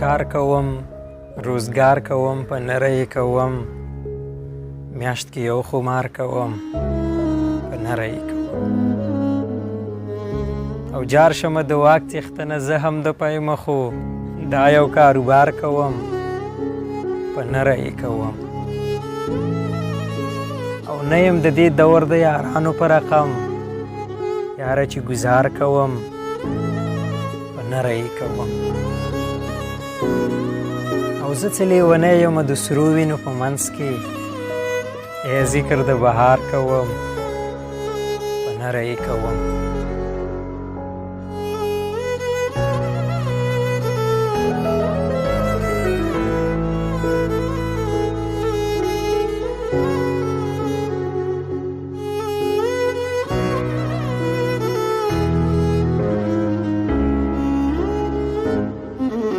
کار کوم روزګار کوم په نره یې کوم میاشت کې یو خمار کوم په نره یې کوم او جار شمه د واک څښتنه زه هم د پیمه خو دا یو کاروبار کوم په نره یې کوم او نه یم د دې دور د یارانو په رقم یاره چې ګزار کوم په نره یې کوم او زه څه لیونی یم د سرو وینو په منځ کې ذکر د بهار کوم په نره یې کوم